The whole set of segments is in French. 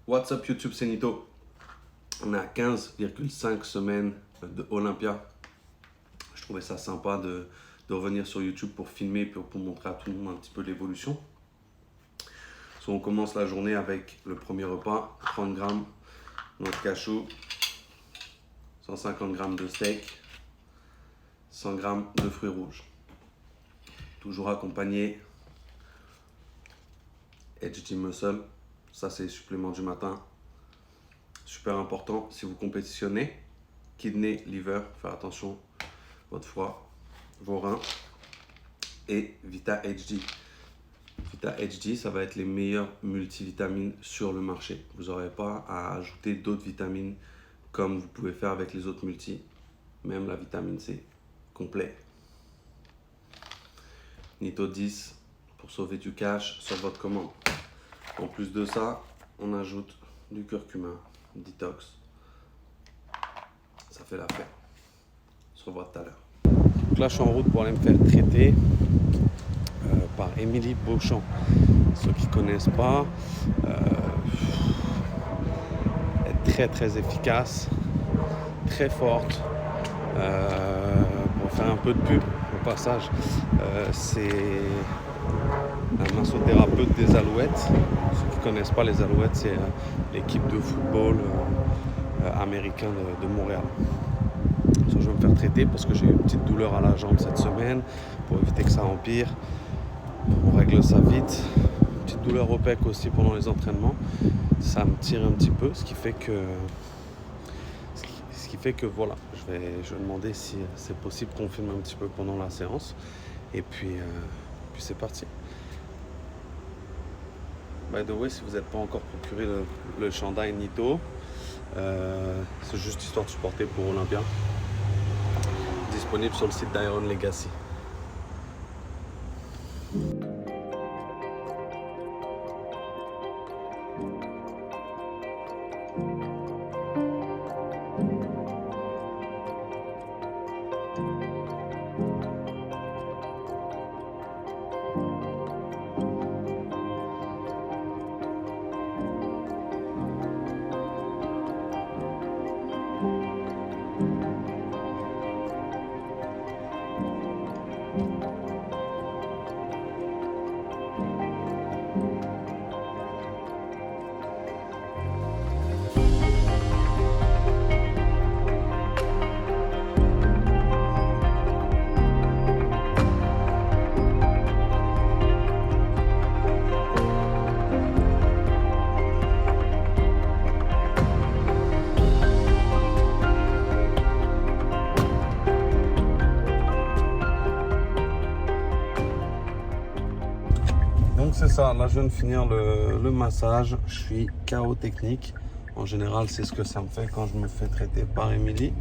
What's up YouTube, c'est Nito. On est à 15,5 semaines de Olympia. Je trouvais ça sympa de revenir sur YouTube pour filmer, pour montrer à tout le monde un petit peu l'évolution. So, on commence la journée avec le premier repas, 30 grammes de noix de cachou, 150 grammes de steak, 100 grammes de fruits rouges. Toujours accompagné HG Muscle. Ça, c'est les suppléments du matin. Super important si vous compétitionnez. Kidney, liver, faire attention. Votre foie, vos reins. Et Vita HD. Vita HD, ça va être les meilleures multivitamines sur le marché. Vous n'aurez pas à ajouter d'autres vitamines comme vous pouvez faire avec les autres multi. Même la vitamine C, complet. Nito 10 pour sauver du cash sur votre commande. En plus de ça, on ajoute du curcuma, détox. Ça fait l'affaire. On se revoit tout à l'heure. Donc là, je suis en route pour aller me faire traiter par Émilie Beauchamp. Ceux qui ne connaissent pas, elle est très efficace, très forte. Pour faire un peu de pub au passage, c'est un massothérapeute des Alouettes. Ceux qui ne connaissent pas les Alouettes, c'est l'équipe de football américain de Montréal. Je vais me faire traiter parce que j'ai une petite douleur à la jambe cette semaine. Pour éviter que ça empire, on règle ça vite. Une petite douleur au pec aussi pendant les entraînements. Ça me tire un petit peu, ce qui fait que voilà, je vais demander si c'est possible qu'on filme un petit peu pendant la séance. Et puis c'est parti. By the way, si vous n'êtes pas encore procuré le chandail Nito, c'est juste histoire de supporter pour Olympia. Disponible sur le site d'Iron Legacy. Donc c'est ça, là je viens de finir le massage, je suis KO technique. En général c'est ce que ça me fait quand je me fais traiter par Émilie.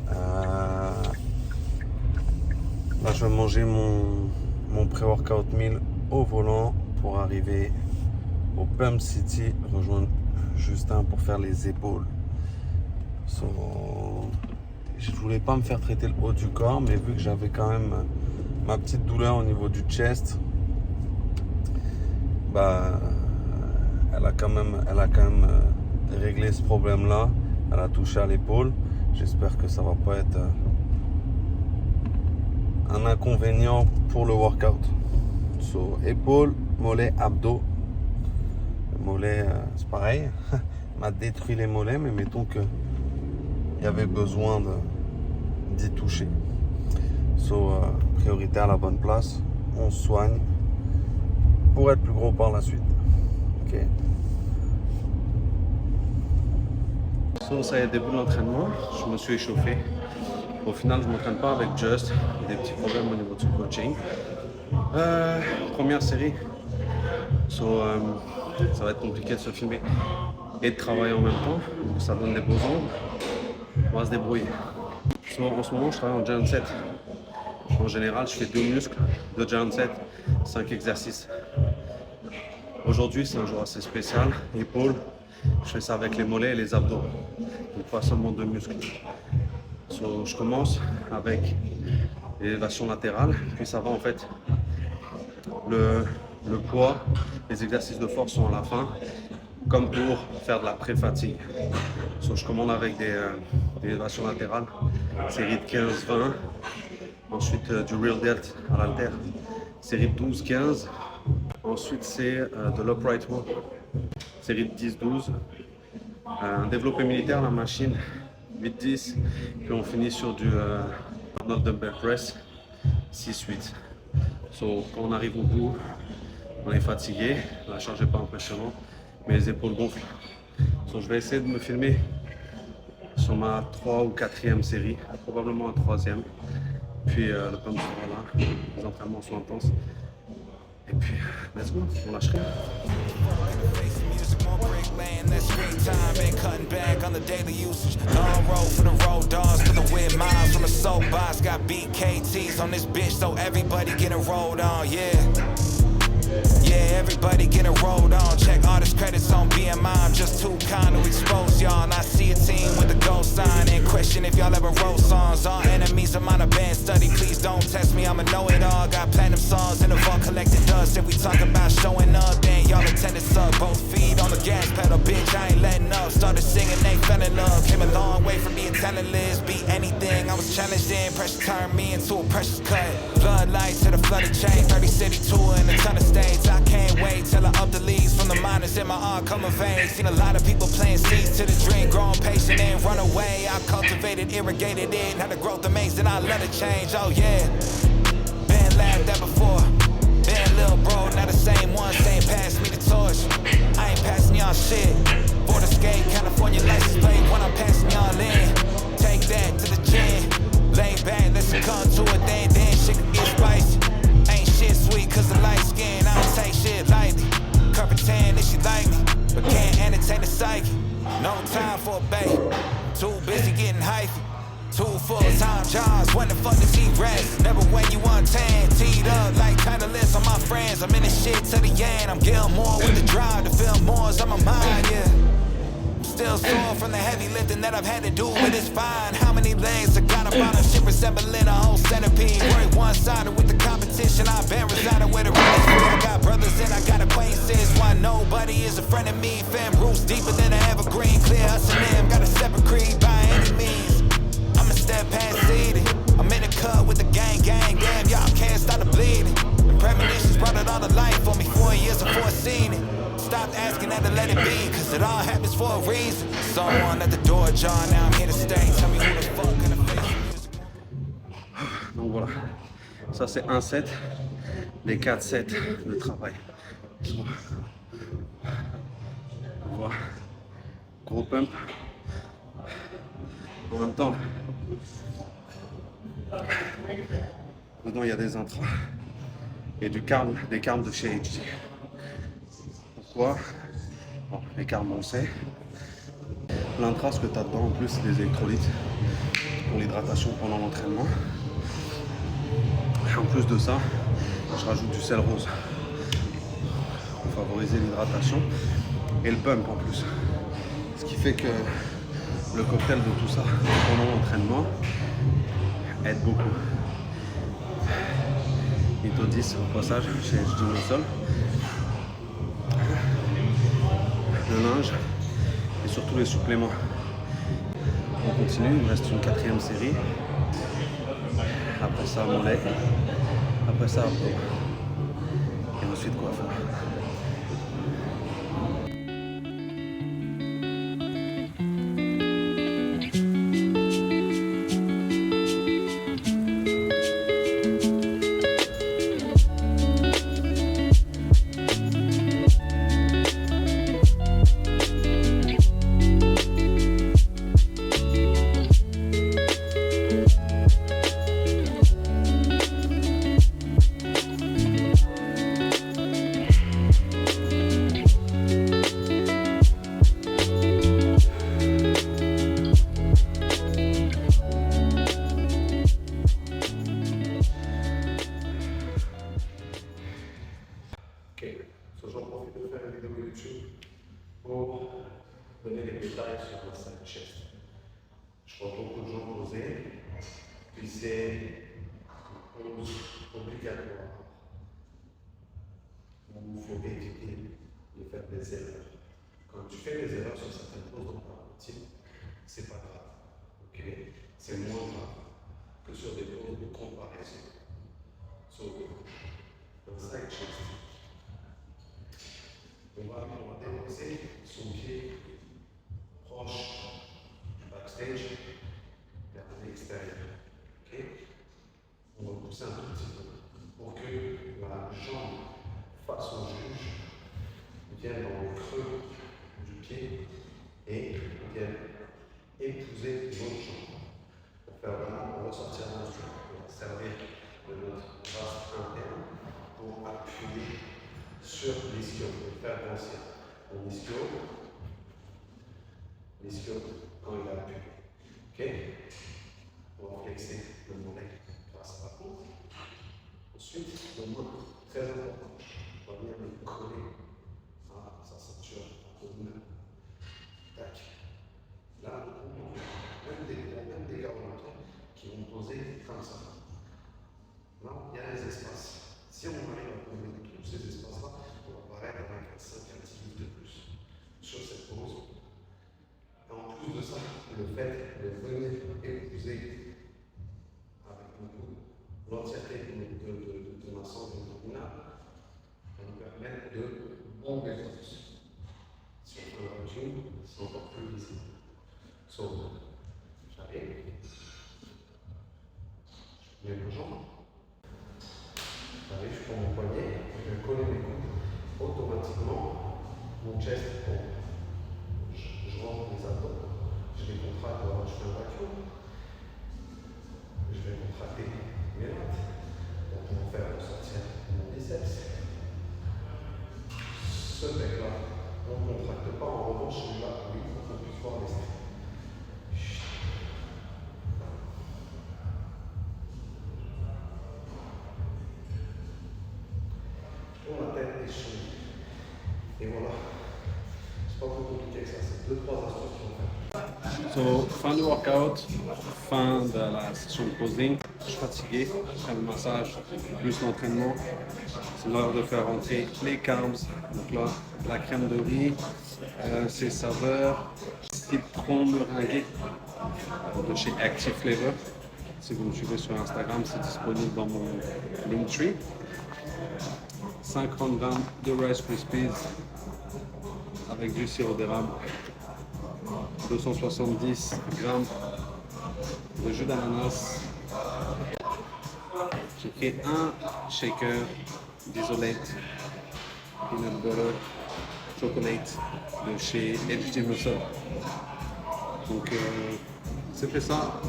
Là je vais manger mon pré-workout meal au volant pour arriver au Pump City, rejoindre Justin pour faire les épaules. Je voulais pas me faire traiter le haut du corps, mais vu que j'avais quand même ma petite douleur au niveau du chest, elle a quand même réglé ce problème-là. Elle a touché à l'épaule. J'espère que ça va pas être un inconvénient pour le workout. So, épaule, mollet, abdos. Le mollet, c'est pareil. M'a détruit les mollets, mais mettons que il y avait besoin d'y toucher. So, priorité à la bonne place. On se soigne pour être plus gros par la suite. Ok. So, ça y est, début de l'entraînement. Je me suis échauffé. Au final, je ne m'entraîne pas avec Just. Il y a des petits problèmes au niveau du coaching. Première série. So, ça va être compliqué de se filmer et de travailler en même temps. Ça donne des beaux angles. On va se débrouiller. So, en ce moment, je travaille en Giant Set. En général, je fais 2 muscles de Giant Set, 5 exercices. Aujourd'hui, c'est un jour assez spécial. Épaules, je fais ça avec les mollets et les abdos. Donc pas seulement 2 muscles. So, je commence avec l'élévation latérale, puis ça va en fait. Le poids, les exercices de force sont à la fin. comme pour faire de la pré-fatigue. So, je commande avec des élévations latérales, série de 15-20, ensuite du real delt à l'haltère, série de 12-15, ensuite c'est de l'upright row, série de 10-12, un développé militaire, la machine 8-10, puis on finit sur du Arnold dumbbell press 6-8. So, quand on arrive au bout, on est fatigué, la charge n'est pas impressionnante, mais les épaules gonflent. So, je vais essayer de me filmer sur ma 3 ou 4e série, probablement un 3e. Puis le pump sera là, les entraînements sont intenses. Et puis, let's go, on lâche rien. That screen time ain't cutting back on the daily usage. Long road for the road dogs, for the weird miles from the soapbox. Got BKTs on this bitch, so everybody getting rolled on, yeah. Yeah, everybody getting rolled on. Check all this credits on BMI. I'm just too kind to expose y'all. And I see a team with a gold sign and question if y'all ever wrote songs. All enemies of mine a band study. Please don't test me, I'ma know it all. Got platinum songs in the vault collected dust. If we talk about showing up, then y'all attend us up. Both feet on the gas pedal, bitch, I ain't letting up. Started singing, they fell in love. Came a long way from being talentless. Beat anything, I was challenged in. Pressure turned me into a precious cut. Floodlights to the flooded chain. 30 city tour in a ton of states. I can't wait till I up the leaves from the minors in my art come of age. Seen a lot of people playing seeds to the dream, growing patient and run away. I cultivated, irrigated it, now the growth amazing, I let it change, oh yeah. Been laughed at before, been little bro, not the same ones, they ain't pass me the torch. I ain't passing y'all shit, for the skate, California license plate when I'm passing y'all in. Take that to the gym, lay back, let's come to it, then shit can get spicy. Ain't shit sweet cause the light skin, I don't take shit lightly. Cover tan if she like me, but can't entertain the psyche. No time for a babe, too busy getting hyphy. Two full-time jobs, when the fuck does he rest? Never when you want tan, teed up like kinda list on my friends. I'm in this shit to the end, I'm Gilmore with the drive to feel more on my mind, yeah. Still sore from the heavy lifting that I've had to do, but it's fine. How many legs I got about shit resembling a whole centipede? Work one-sided with the competition, I've been residing where the real is free. I got brothers and I got acquaintances, why nobody is a friend of me. Fam roots deeper than an evergreen, clear us and them, got a separate creed by any means. I'm a step past seated, I'm in the cut with the gang, damn y'all can't stop the bleeding. The premonitions brought it all to life for me, 4 years before seeing it. Stopped asking that to let it be, cause it all happens for a reason. Someone at the door, John, now I'm here to stay. Tell me who the fuck gonna face music. Donc voilà, ça c'est un set des 4 sets de travail. Voilà, gros pump. En même temps, dedans il y a des intras et des carmes de chez HG. Pourquoi? Bon, les carmes on le sait. L'intra, ce que tu as dedans en plus, c'est des électrolytes pour l'hydratation pendant l'entraînement. Et en plus de ça, je rajoute du sel rose pour favoriser l'hydratation et le pump en plus. Ce qui fait que le cocktail de tout ça pendant l'entraînement aide beaucoup. Ito 10 au passage chez HG Muscle. Le linge et surtout les suppléments. On continue, il me reste une 4e série. Après ça, mollet. Après ça, abdos. Et ensuite, quoi faire. Pour donner des détails sur la salle chest. Je vois beaucoup de gens poser, puis c'est une pose obligatoire où il faut éviter de faire des erreurs. Quand fais des erreurs sur certaines poses dans ta routine, c'est pas grave. Ok, c'est moins grave que sur des poses de comparaison. So, un side chest. On va déplacer son pied proche du backstage vers l'extérieur. Ok, on va pousser un tout petit peu pour que la jambe face au juge vienne dans le creux du pied et vienne épouser l'autre jambe pour faire vraiment ressortir la muscle. On va servir de notre base interne pour appuyer sur l'ischio, pour faire grossir mon ischio quand il appuie. Ok? On va flexer le mollet grâce à la pompe. Ensuite, le main, très important, on va venir le coller à sa ceinture abdominale. Tac. Là, on a même des garde-mentons qui vont poser comme ça. Là, il y a les espaces. Si on arrive à combiner tous ces espaces-là, on va apparaître avec un 5 livres de plus sur cette pose. Et en plus de ça, le fait de venir épouser avec mon coude l'entièreté de ma sangle abdominale va nous permettre de bomber plus. Si on fait un régime, c'est encore plus visible. So, j'arrive, je mets ma jambe, j'arrive, je prends mon poignet, je vais coller mes coudes, automatiquement, mon chest tombe. Je rentre mes abdos, je les contracte, alors je fais un vacuum, je vais contracter mes lattes pour pouvoir faire ressortir mon biceps. Ce bec-là, on ne contracte pas, en revanche, celui-là, oui, pour qu'on puisse voir les stries. La tête est changée. Et voilà. C'est pas plus compliqué que ça. C'est 2-3 astuces qu'on fait. So, fin du workout, fin de la session de posing. Je suis fatigué. Après le massage, plus l'entraînement. C'est l'heure de faire rentrer les carbs. Donc là, la crème de riz, ses saveurs, citron meringué de chez Active Flavor. Si vous me suivez sur Instagram, c'est disponible dans mon Linktree. 50 grammes de Rice Krispies avec du sirop d'érable, 270 grammes de jus d'ananas. J'ai pris un shaker d'Isolate Peanut Butter Chocolate de chez HG Muscle. Donc c'était ça.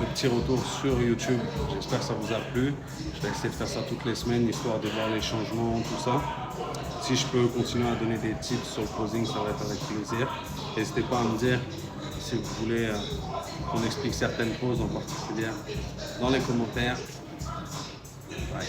Le petit retour sur YouTube, j'espère que ça vous a plu. Je vais essayer de faire ça toutes les semaines, histoire de voir les changements, tout ça. Si je peux continuer à donner des tips sur le posing, ça va être avec plaisir. N'hésitez pas à me dire si vous voulez qu'on explique certaines poses en particulier dans les commentaires. Bye.